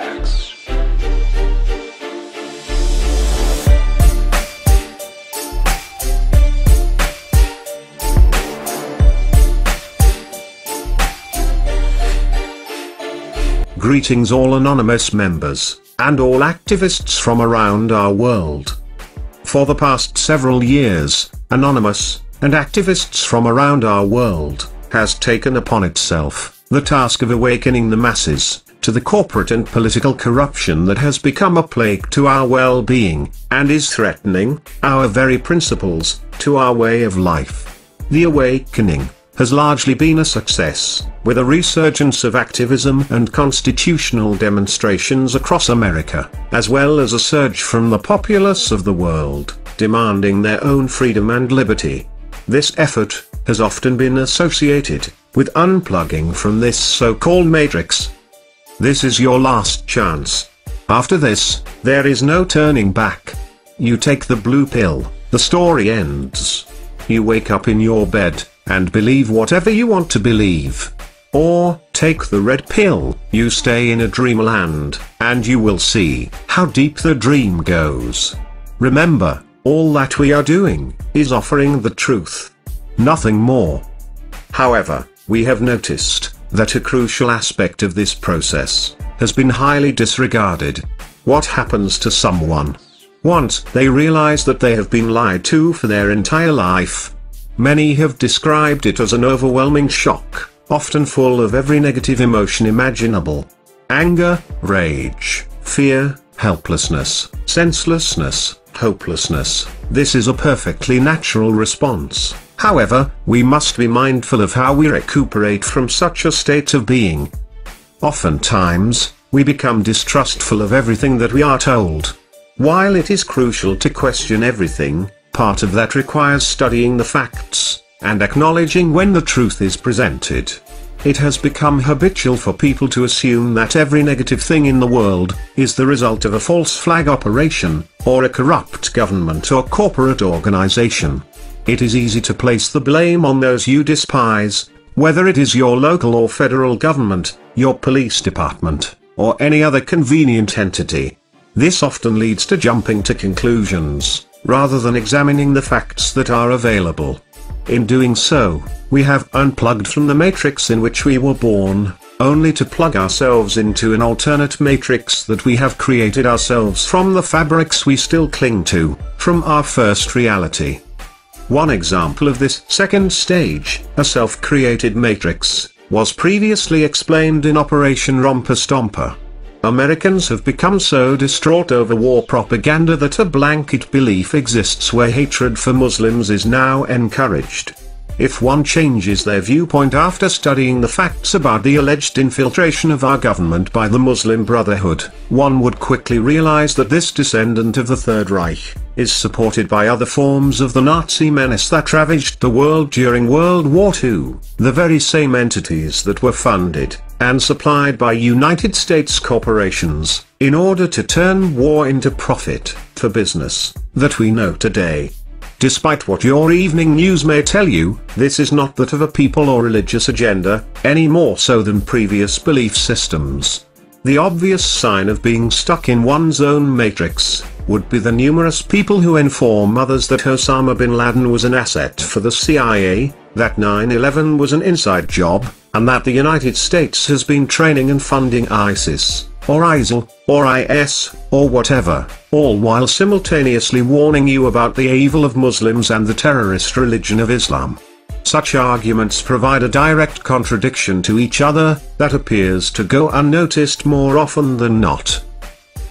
X. Greetings all anonymous members, and all activists from around our world. For the past several years, Anonymous, and activists from around our world, has taken upon itself the task of awakening the masses to the corporate and political corruption that has become a plague to our well-being, and is threatening our very principles to our way of life. The awakening has largely been a success, with a resurgence of activism and constitutional demonstrations across America, as well as a surge from the populace of the world, demanding their own freedom and liberty. This effort has often been associated with unplugging from this so-called matrix. This is your last chance. After this, there is no turning back. You take the blue pill, the story ends. You wake up in your bed and believe whatever you want to believe. Or, take the red pill, you stay in a dreamland, and you will see how deep the dream goes. Remember, all that we are doing is offering the truth. Nothing more. However, we have noticed that a crucial aspect of this process has been highly disregarded. What happens to someone once they realize that they have been lied to for their entire life? Many have described it as an overwhelming shock, often full of every negative emotion imaginable. Anger, rage, fear, helplessness, senselessness, hopelessness. This is a perfectly natural response. However, we must be mindful of how we recuperate from such a state of being. Oftentimes, we become distrustful of everything that we are told. While it is crucial to question everything, part of that requires studying the facts, and acknowledging when the truth is presented. It has become habitual for people to assume that every negative thing in the world is the result of a false flag operation, or a corrupt government or corporate organization. It is easy to place the blame on those you despise, whether it is your local or federal government, your police department, or any other convenient entity. This often leads to jumping to conclusions, rather than examining the facts that are available. In doing so, we have unplugged from the matrix in which we were born, only to plug ourselves into an alternate matrix that we have created ourselves from the fabrics we still cling to, from our first reality. One example of this second stage, a self-created matrix, was previously explained in Operation Romper Stomper. Americans have become so distraught over war propaganda that a blanket belief exists where hatred for Muslims is now encouraged. If one changes their viewpoint after studying the facts about the alleged infiltration of our government by the Muslim Brotherhood, one would quickly realize that this descendant of the Third Reich is supported by other forms of the Nazi menace that ravaged the world during World War II, the very same entities that were funded and supplied by United States corporations, in order to turn war into profit, for business, that we know today. Despite what your evening news may tell you, this is not that of a people or religious agenda, any more so than previous belief systems. The obvious sign of being stuck in one's own matrix would be the numerous people who inform others that Osama bin Laden was an asset for the CIA, that 9/11 was an inside job, and that the United States has been training and funding ISIS, or ISIL, or IS, or whatever, all while simultaneously warning you about the evil of Muslims and the terrorist religion of Islam. Such arguments provide a direct contradiction to each other, that appears to go unnoticed more often than not.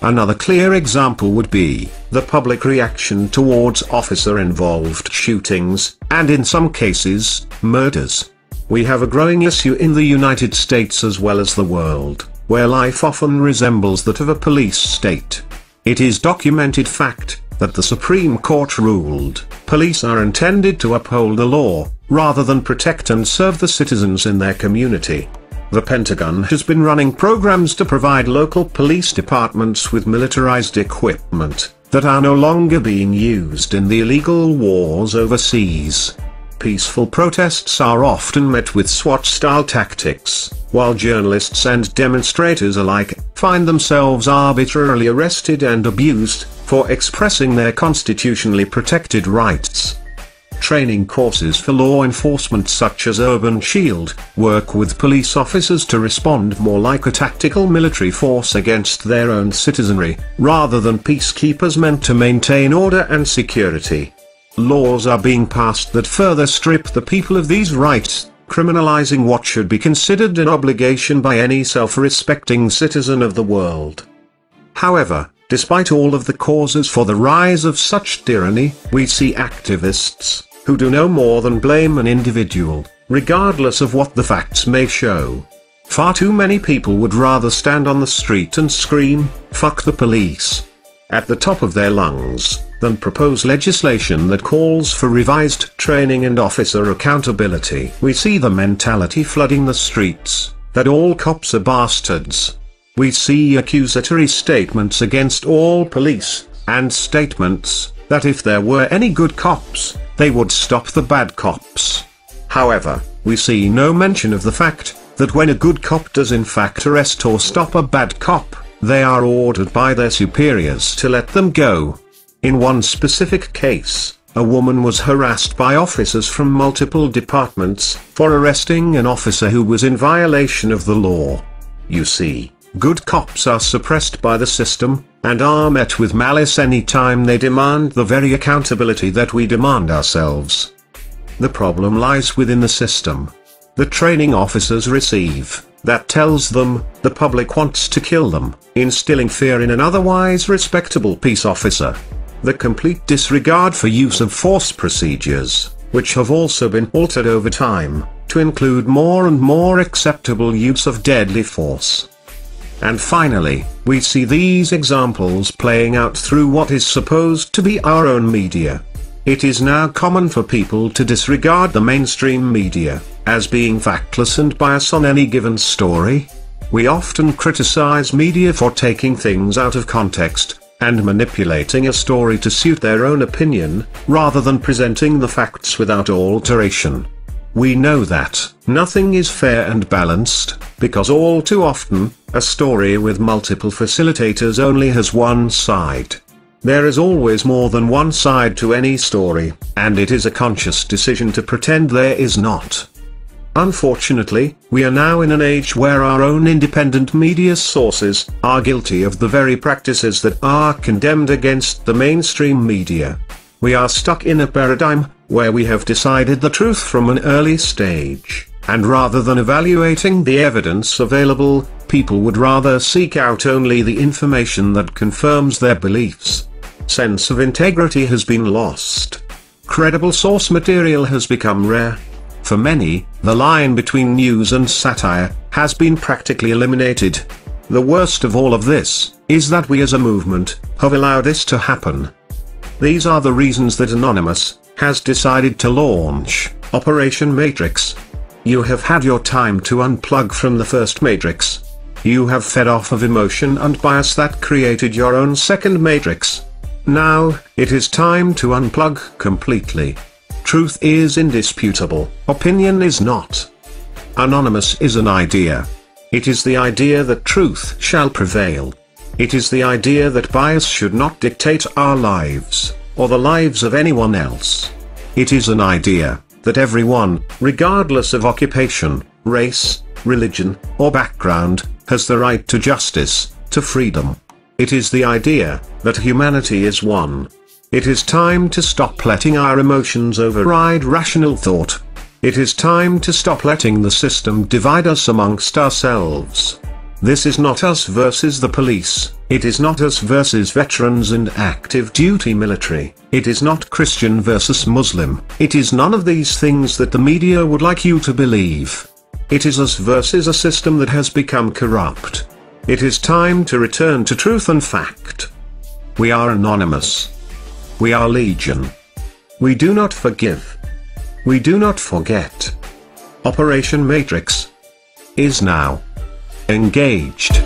Another clear example would be the public reaction towards officer-involved shootings, and in some cases, murders. We have a growing issue in the United States as well as the world, where life often resembles that of a police state. It is documented fact that the Supreme Court ruled, police are intended to uphold the law, rather than protect and serve the citizens in their community. The Pentagon has been running programs to provide local police departments with militarized equipment that are no longer being used in the illegal wars overseas. peaceful protests are often met with SWAT-style tactics, while journalists and demonstrators alike find themselves arbitrarily arrested and abused for expressing their constitutionally protected rights. Training courses for law enforcement such as Urban Shield work with police officers to respond more like a tactical military force against their own citizenry, rather than peacekeepers meant to maintain order and security. Laws are being passed that further strip the people of these rights, criminalizing what should be considered an obligation by any self-respecting citizen of the world. However, despite all of the causes for the rise of such tyranny, we see activists who do no more than blame an individual, regardless of what the facts may show. Far too many people would rather stand on the street and scream, "Fuck the police," at the top of their lungs, than propose legislation that calls for revised training and officer accountability. We see the mentality flooding the streets, that all cops are bastards. We see accusatory statements against all police, and statements that if there were any good cops, they would stop the bad cops. However, we see no mention of the fact that when a good cop does in fact arrest or stop a bad cop, they are ordered by their superiors to let them go. In one specific case, a woman was harassed by officers from multiple departments for arresting an officer who was in violation of the law. You see, good cops are suppressed by the system, and are met with malice any time they demand the very accountability that we demand ourselves. The problem lies within the system. The training officers receive, that tells them, the public wants to kill them, instilling fear in an otherwise respectable peace officer. The complete disregard for use of force procedures, which have also been altered over time, to include more and more acceptable use of deadly force. And finally, we see these examples playing out through what is supposed to be our own media. It is now common for people to disregard the mainstream media, as being factless and biased on any given story. We often criticize media for taking things out of context, and manipulating a story to suit their own opinion, rather than presenting the facts without alteration. We know that nothing is fair and balanced, because all too often, a story with multiple facilitators only has one side. There is always more than one side to any story, and it is a conscious decision to pretend there is not. Unfortunately, we are now in an age where our own independent media sources are guilty of the very practices that are condemned against the mainstream media. We are stuck in a paradigm where we have decided the truth from an early stage, and rather than evaluating the evidence available, people would rather seek out only the information that confirms their beliefs. Sense of integrity has been lost. Credible source material has become rare. For many, the line between news and satire has been practically eliminated. The worst of all of this is that we as a movement have allowed this to happen. These are the reasons that Anonymous has decided to launch Operation Matrix. You have had your time to unplug from the first Matrix. You have fed off of emotion and bias that created your own second Matrix. Now, it is time to unplug completely. Truth is indisputable, opinion is not. Anonymous is an idea. It is the idea that truth shall prevail. It is the idea that bias should not dictate our lives, or the lives of anyone else. It is an idea that everyone, regardless of occupation, race, religion, or background, has the right to justice, to freedom. It is the idea that humanity is one. It is time to stop letting our emotions override rational thought. It is time to stop letting the system divide us amongst ourselves. This is not us versus the police, it is not us versus veterans and active duty military, it is not Christian versus Muslim, it is none of these things that the media would like you to believe. It is us versus a system that has become corrupt. It is time to return to truth and fact. We are Anonymous. We are Legion. We do not forgive. We do not forget. Operation Matrix is now engaged.